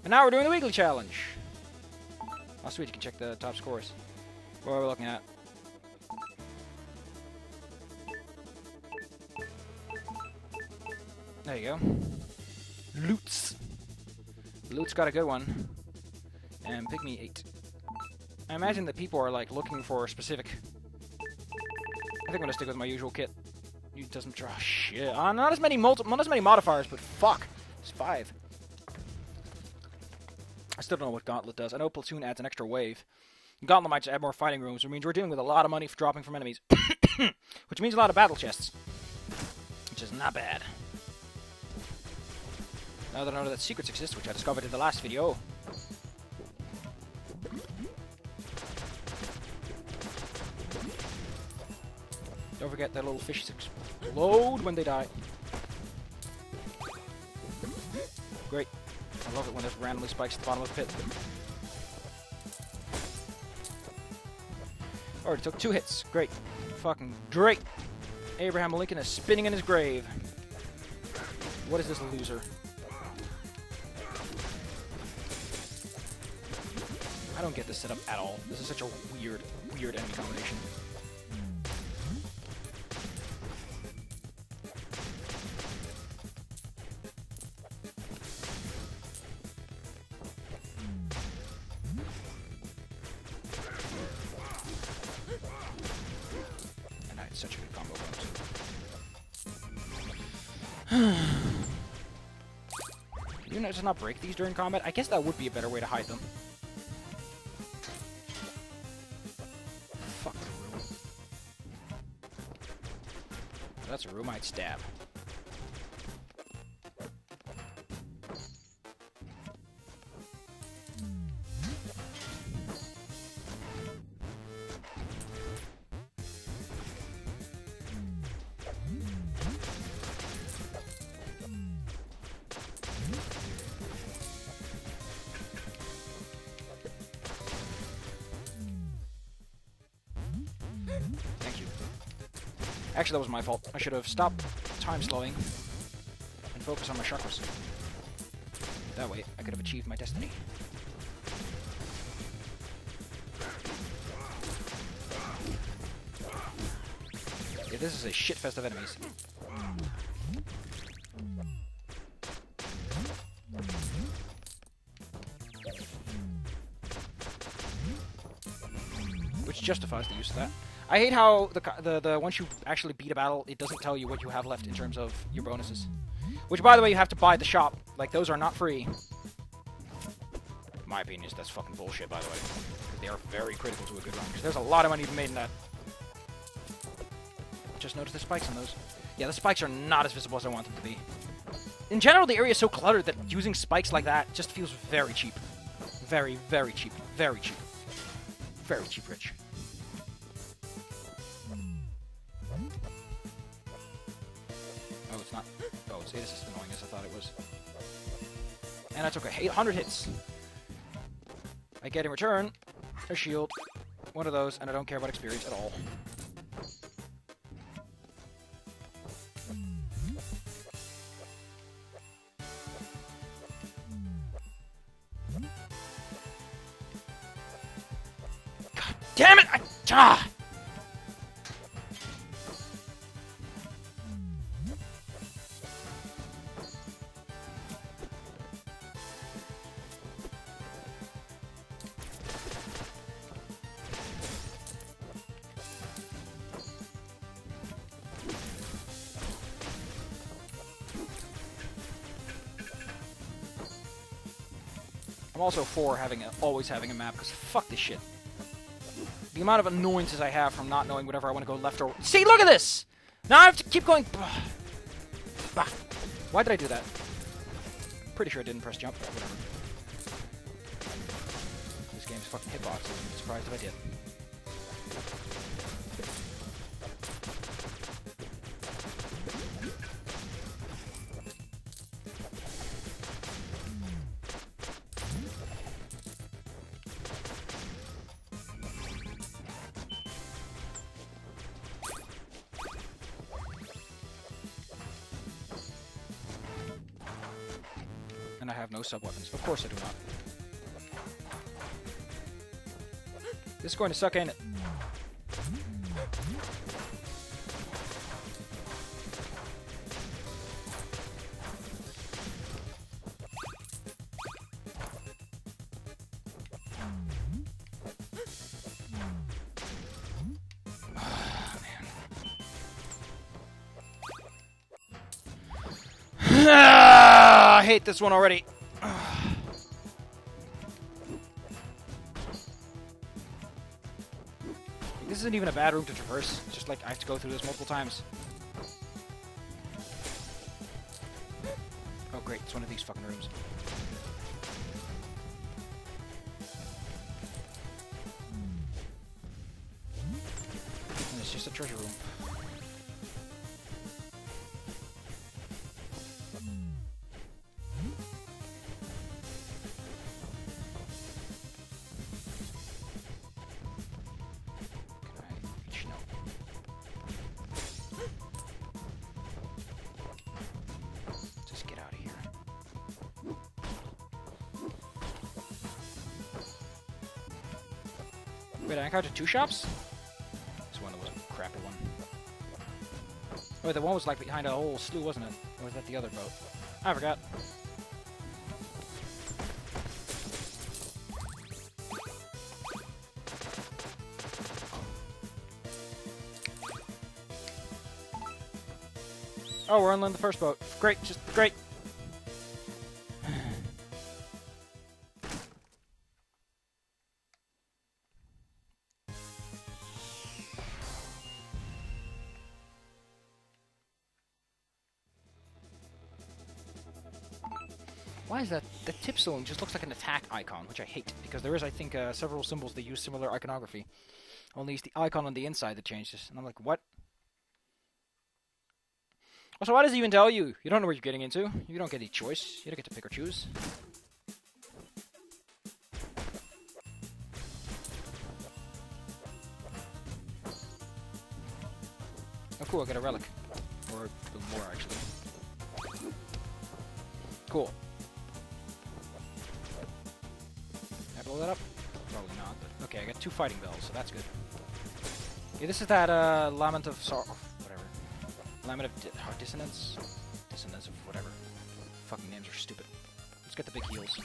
And now we're doing the weekly challenge. Oh, sweet, you can check the top scores. What are we looking at? There you go. Loots. Loot's got a good one. And Pygmy 8. I imagine that people are like looking for a specific... I think I'm gonna stick with my usual kit. It doesn't draw shit. Not as many modifiers, but fuck. It's 5. I still don't know what Gauntlet does. I know Platoon adds an extra wave. Gauntlet might just add more fighting rooms, which means we're dealing with a lot of money for dropping from enemies. Which means a lot of battle chests. Which is not bad. Now that I know that secrets exist, which I discovered in the last video. Don't forget that little fishes explode when they die. Great. I love it when there's randomly spikes at the bottom of the pit. Already took 2 hits. Great. Fucking great. Abraham Lincoln is spinning in his grave. What is this loser? I don't get this setup at all. This is such a weird enemy combination. And I had such a good combo bonus. Can you just not break these during combat? I guess that would be a better way to hide them. That's a room I'd stab. Thank you. Actually, that was my fault. I should have stopped time slowing and focused on my chakras. That way, I could have achieved my destiny. Yeah, this is a shitfest of enemies. Which justifies the use of that. I hate how the once you actually beat a battle, it doesn't tell you what you have left in terms of your bonuses. Which, by the way, you have to buy at the shop. Like, those are not free. My opinion is that's fucking bullshit, by the way. Because they are very critical to a good run. Because there's a lot of money to be made in that. Just notice the spikes on those. Yeah, the spikes are not as visible as I want them to be. In general, the area is so cluttered that using spikes like that just feels very cheap. Very, very cheap. Very cheap. Very cheap rich. Oh, it's not. Oh, it's as annoying as I thought it was. And that's okay. 800 hits. I get in return a shield, one of those, and I don't care about experience at all. God damn it! Ah! I'm also for always having a map, because fuck this shit. The amount of annoyances I have from not knowing whatever I want to go left or... See, look at this! Now I have to keep going... Bah. Why did I do that? Pretty sure I didn't press jump, but whatever. This game's fucking hitboxes. I'm surprised if I did. And I have no sub-weapons. Of course I do not. This is going to suck, ain't it? I hate this one already. This isn't even a bad room to traverse. It's just like I have to go through this multiple times. Oh great, it's one of these fucking rooms. And it's just a treasure room. Wait, I encountered 2 shops? This one was a crappy one. Oh, wait, the one was like behind a whole slew, wasn't it? Or was that the other boat? I forgot. Oh, we're on the first boat. Great, just great. Why is that? The tip zone just looks like an attack icon, which I hate, because there is, I think, several symbols that use similar iconography. Only it's the icon on the inside that changes. And I'm like, what? Also, why does it even tell you? You don't know what you're getting into. You don't get any choice. You don't get to pick or choose. Oh, cool, I got a relic. Or a little more, actually. Cool. Blow that up? Probably not, but okay, I got 2 fighting bells, so that's good. Yeah, this is that Lament of Sorrow, whatever. Lament of Dissonance? Dissonance of whatever. Fucking names are stupid. Let's get the big heals.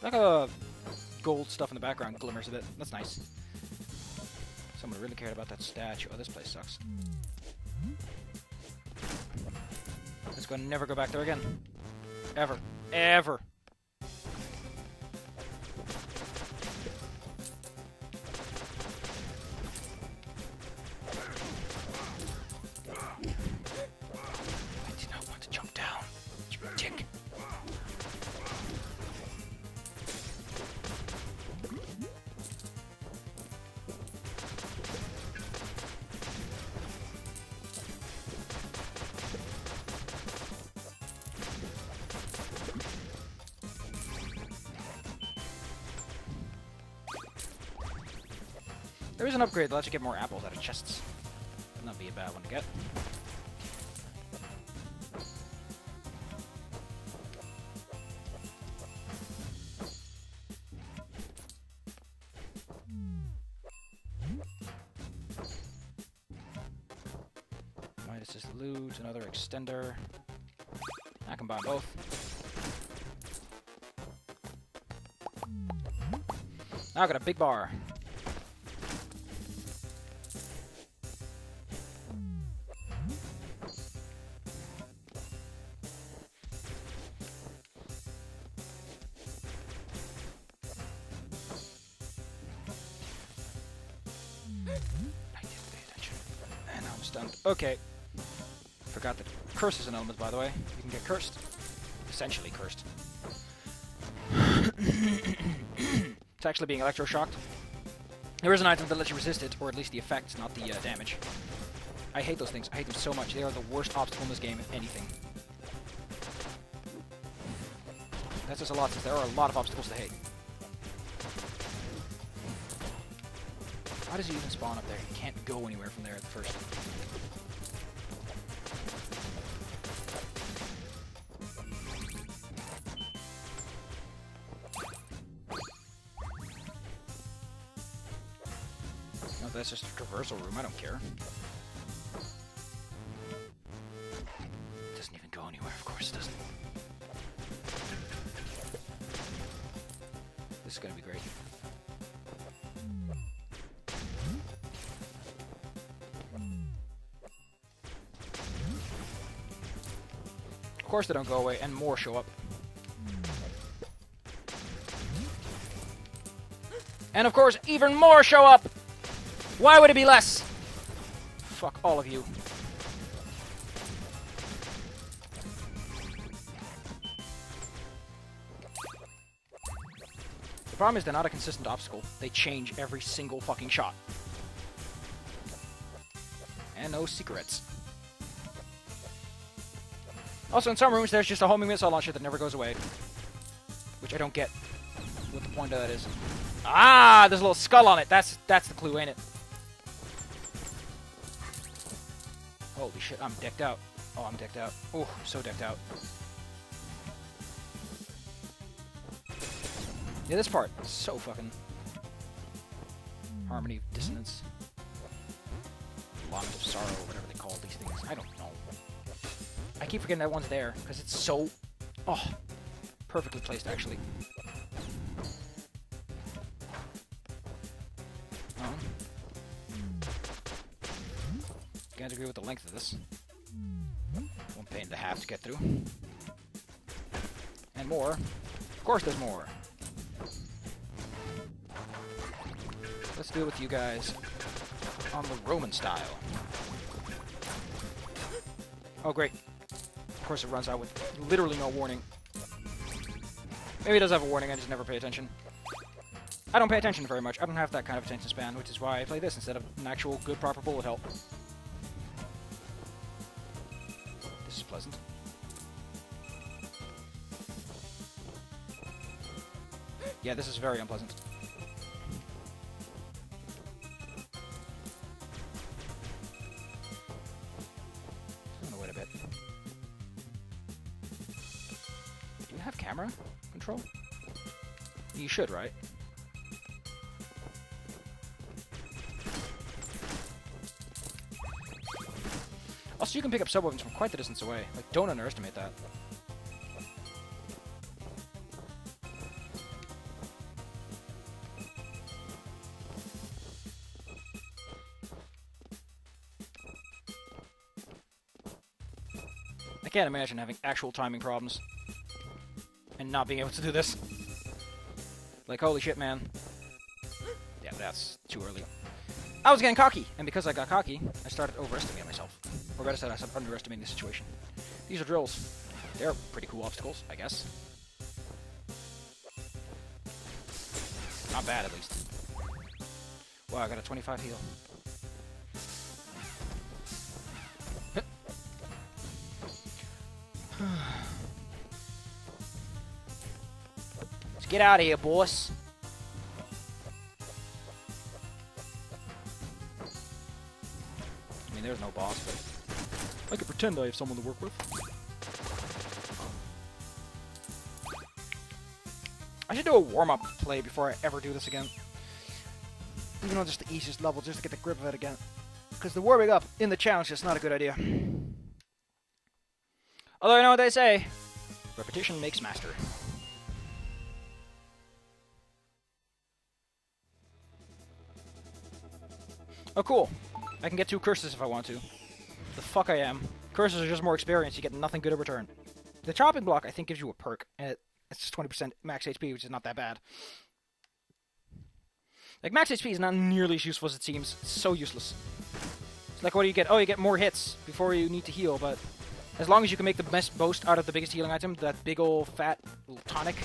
Like a gold stuff in the background glimmers a bit. That's nice. Someone really cared about that statue. Oh, this place sucks. Let's go never go back there again. Ever. Ever. I did not want to jump down. You dick. There is an upgrade that lets you get more apples out of chests. Would not be a bad one to get. Midas is loot, another extender. I can buy both. Now I got a big bar. Okay. Forgot that curse is an element, by the way. You can get cursed. Essentially cursed. It's actually being electroshocked. There is an item that lets you resist it, or at least the effects, not the damage. I hate those things. I hate them so much. They are the worst obstacle in this game, if anything. That's just a lot, since there are a lot of obstacles to hate. How does he even spawn up there? He can't go anywhere from there at the first. Oh, that's just a traversal room. I don't care. It doesn't even go anywhere. Of course it doesn't. This is gonna be great. Of course they don't go away, and more show up. And of course, even more show up! Why would it be less? Fuck all of you. The problem is they're not a consistent obstacle. They change every single fucking shot. And no secrets. Also, in some rooms, there's just a homing missile launcher that never goes away. Which I don't get what the point of that is. Ah, there's a little skull on it. That's the clue, ain't it? Holy shit, I'm decked out. Oh, I'm decked out. Oh, so decked out. Yeah, this part is so fucking... Harmony, dissonance. Lament of sorrow, whatever they call these things. I don't know. I keep forgetting that one's there, because it's so... Oh, perfectly placed, actually. Can't agree with the length of this. One pain and a half to get through. And more. Of course there's more. Let's deal with you guys on the Roman style. Oh, great. Of course it runs out with literally no warning. Maybe it does have a warning, I just never pay attention. I don't pay attention very much. I don't have that kind of attention span, which is why I play this instead of an actual good, proper bullet hell. This is pleasant. Yeah, this is very unpleasant. I'm gonna wait a bit. Do you have camera control? You should, right? Also, you can pick up sub-weapons from quite the distance away. Like, don't underestimate that. I can't imagine having actual timing problems and not being able to do this. Like, holy shit, man. Yeah, that's too early. I was getting cocky, and because I got cocky, I started overestimating myself. Or better said, I started underestimating the situation. These are drills. They're pretty cool obstacles, I guess. Not bad, at least. Wow, I got a 25 heal. Let's get out of here, boss. I mean, there's no boss, but I could pretend I have someone to work with. I should do a warm-up play before I ever do this again. Even though it's just the easiest level, just to get the grip of it again. Because the warming up in the challenge is not a good idea. Although I know what they say, repetition makes master. Oh, cool. I can get 2 curses if I want to. The fuck I am. Curses are just more experience, you get nothing good in return. The chopping block, I think, gives you a perk, and it's just 20% max HP, which is not that bad. Like, max HP is not nearly as useful as it seems. It's so useless. It's like, what do you get? Oh, you get more hits before you need to heal, but as long as you can make the best boast out of the biggest healing item, that big old fat little tonic,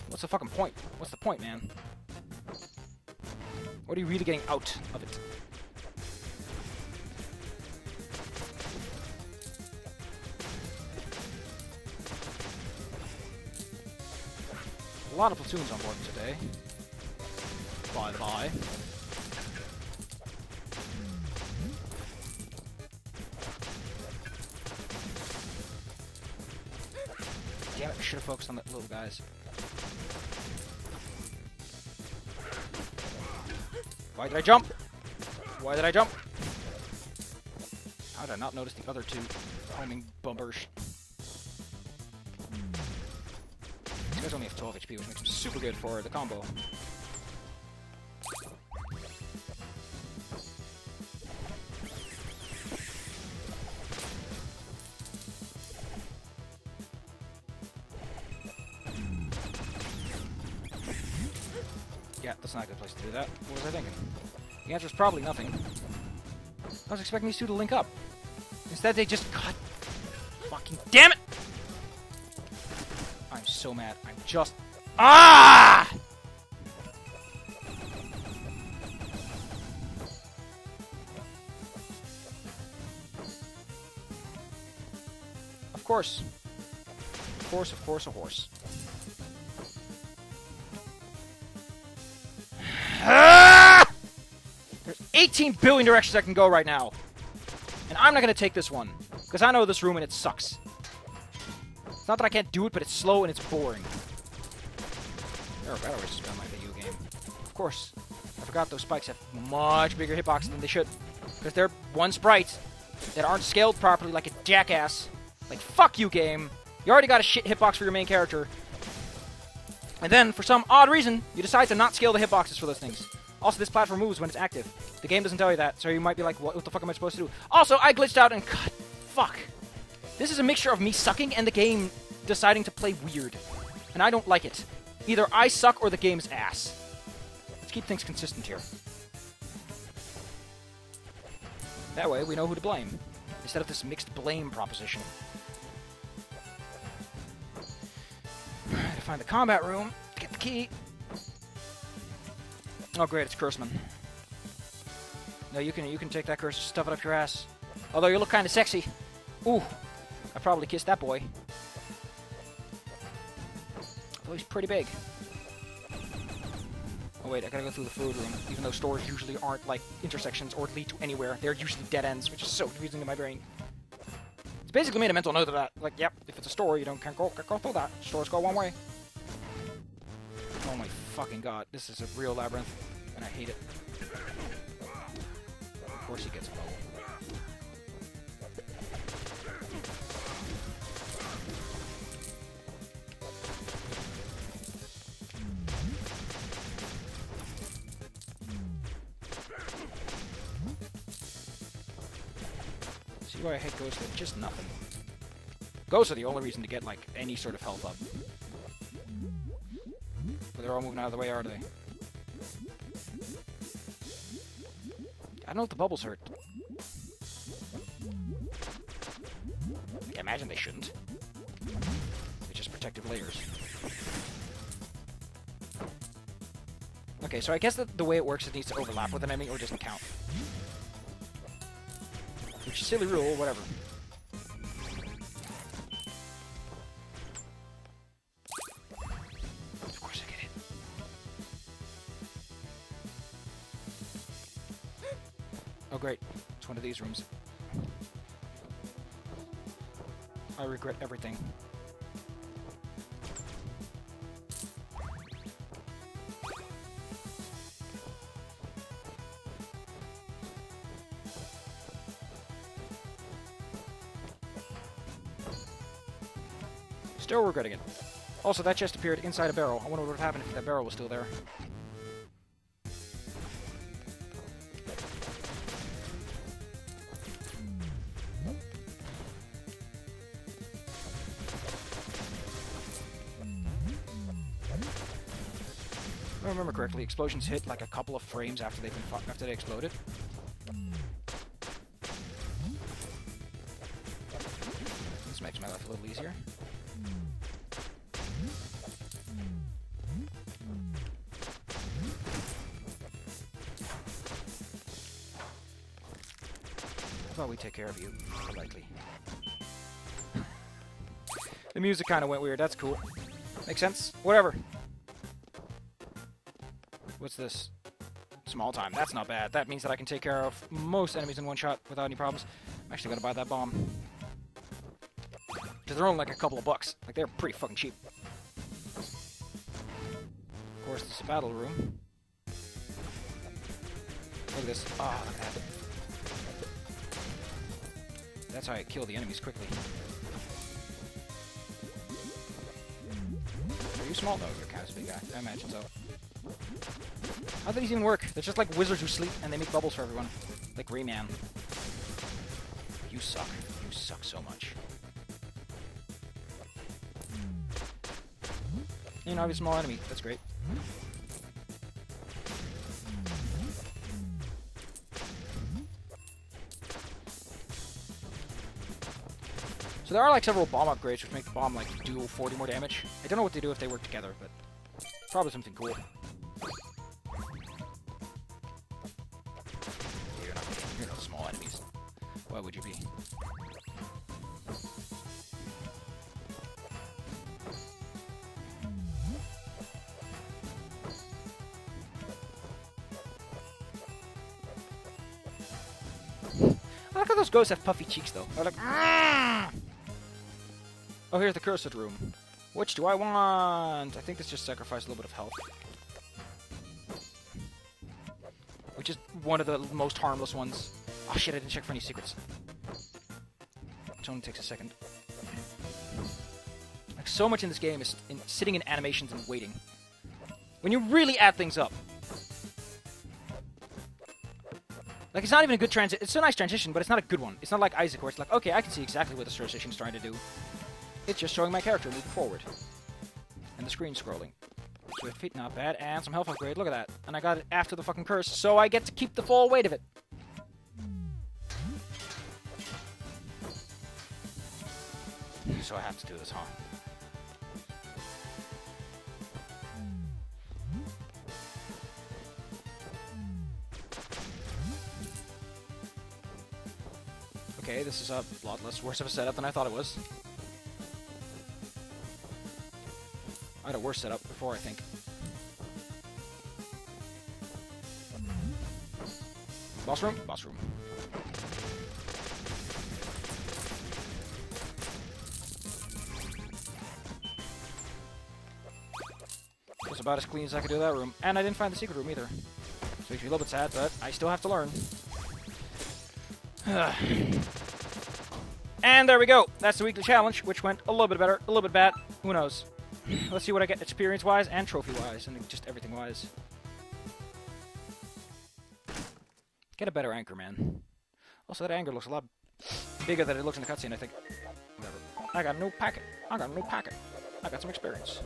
what's the fucking point? What's the point, man? What are you really getting out of it? A lot of platoons on board today. By the by. Damn it, I should have focused on the little guys. Why did I jump? Why did I jump? How did I not notice the other two homing bumpers? These guys only have 12 HP, which makes them super good for the combo. Yeah, that's not a good place to do that. What was I thinking? The answer is probably nothing. I was expecting these two to link up. Instead, they just cut. Fucking damn it! I'm so mad. I'm just... Ah! Of course. Of course, of course, of course. There's 18 billion directions I can go right now. And I'm not going to take this one. Because I know this room and it sucks. It's not that I can't do it, but it's slow and it's boring. There are better ways to spend my video game. Of course. I forgot those spikes have much bigger hitboxes than they should. Because they're one sprite that aren't scaled properly like a jackass. Like, fuck you, game. You already got a shit hitbox for your main character. And then, for some odd reason, you decide to not scale the hitboxes for those things. Also, this platform moves when it's active. The game doesn't tell you that, so you might be like, what the fuck am I supposed to do? Also, I glitched out and... God, fuck. This is a mixture of me sucking and the game deciding to play weird. And I don't like it. Either I suck or the game's ass. Let's keep things consistent here. That way, we know who to blame. Instead of this mixed blame proposition. Alright, to find the combat room. Get the key. Oh great, it's Curseman. No, you can take that curse, stuff it up your ass. Although you look kind of sexy. Ooh, I probably kissed that boy. Oh, he's pretty big. Oh wait, I gotta go through the food room. Even though stores usually aren't like intersections or lead to anywhere, they're usually dead ends, which is so confusing to my brain. It's basically made a mental note of that. Like, yep, if it's a store, you can't go through that. Stores go one way. Oh my fucking god, this is a real labyrinth, and I hate it. Of course he gets a bubble. See why I hate ghosts? They're just nothing. Ghosts are the only reason to get, like, any sort of health up. But they're all moving out of the way, are they? I don't know if the bubbles hurt. I imagine they shouldn't. They're just protective layers. Okay, so I guess that the way it works, it needs to overlap with an enemy or it doesn't count. Which is a silly rule, whatever. Of course I get it. Oh great, it's one of these rooms. I regret everything. Still regretting it. Also, that chest appeared inside a barrel. I wonder what would happen if that barrel was still there. If I remember correctly, explosions hit like a couple of frames after they exploded. This makes my life a little easier. How about we take care of you politely? The music kind of went weird. That's cool. Makes sense. Whatever. What's this? Small time. That's not bad. That means that I can take care of most enemies in one shot without any problems. I'm actually gonna buy that bomb. Because they're only like a couple of bucks. Like, they're pretty fucking cheap. Of course, this is a battle room. Look at this. Oh, look at that. That's how I kill the enemies quickly. Are you small? No, you're kind of a big guy. I imagine so. How do these even work? They're just like wizards who sleep and they make bubbles for everyone. Like Rayman. You suck. You suck so much. You know, I have a small enemy. That's great. So there are like several bomb upgrades which make the bomb like do 40 more damage. I don't know what they do if they work together, but probably something cool. You're not small enemies. Why would you be? I like how those ghosts have puffy cheeks though. They're like, "Argh!" Oh, here's the cursed room. Which do I want? I think this just sacrificed a little bit of health. Which is one of the most harmless ones. Oh shit, I didn't check for any secrets. Which only takes a second. Like, so much in this game is sitting in animations and waiting. When you really add things up. Like, it's not even a good transition. It's a nice transition, but it's not a good one. It's not like Isaac, where it's like, okay, I can see exactly what this transition's trying to do. It's just showing my character moving forward. And the screen scrolling. Swift feet, not bad. And some health upgrade, look at that. And I got it after the fucking curse, so I get to keep the full weight of it. So I have to do this, huh? Okay, this is a lot less worse of a setup than I thought it was. I had a worse setup before, I think. Boss room? Boss room. That's about as clean as I could do that room. And I didn't find the secret room either. So makes me a little bit sad, but I still have to learn. And there we go. That's the weekly challenge, which went a little bit better, a little bit bad. Who knows? Let's see what I get experience-wise and trophy-wise, and just everything-wise. Get a better anchor, man. Also, that anchor looks a lot bigger than it looks in the cutscene, I think. Whatever. I got a new packet. I got a new packet. I got some experience.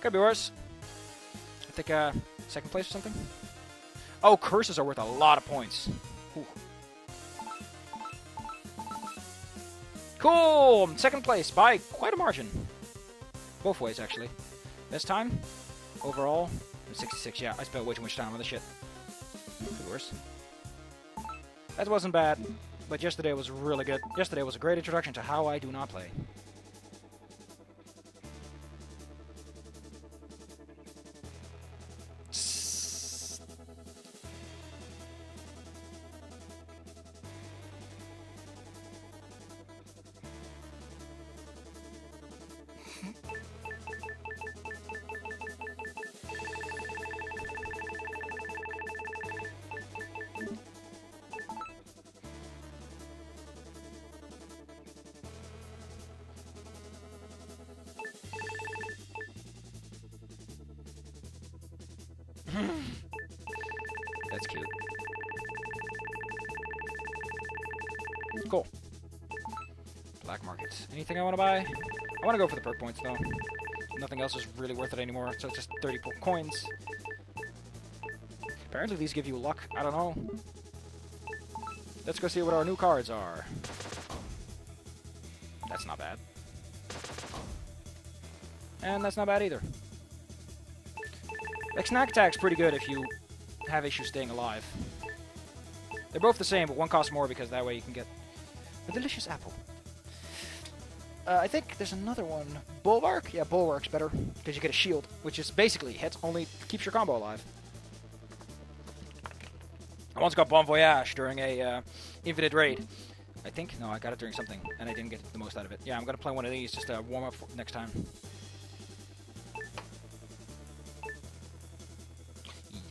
Could be worse. I think, second place or something? Oh, curses are worth a lot of points. Ooh. Cool! Second place by quite a margin. Both ways, actually. This time, overall, 66. Yeah, I spent way too much time on this shit. Could be worse. That wasn't bad, but yesterday was really good. Yesterday was a great introduction to how I do not play. That's cute. Cool. Black markets. Anything I want to buy? I want to go for the perk points, though. Nothing else is really worth it anymore, so it's just 30 coins. Apparently these give you luck. I don't know. Let's go see what our new cards are. That's not bad. And that's not bad either. Like, snack attack's pretty good if you have issues staying alive. They're both the same, but one costs more because that way you can get a delicious apple. I think there's another one. Bulwark? Yeah, Bulwark's better because you get a shield, which is basically hits, only keeps your combo alive. I once got Bon Voyage during a Infinite raid. I think. No, I got it during something, and I didn't get the most out of it. Yeah, I'm gonna play one of these just to warm up for next time.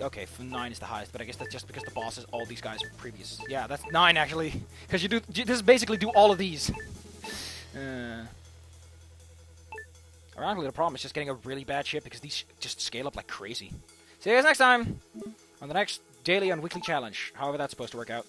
Okay, 9 is the highest, but I guess that's just because the boss is all these guys previous. Yeah, that's 9 actually, because you do this is basically do all of these. Ironically, the problem is just getting a really bad ship because these just scale up like crazy. See you guys next time on the next daily and weekly challenge, however that's supposed to work out.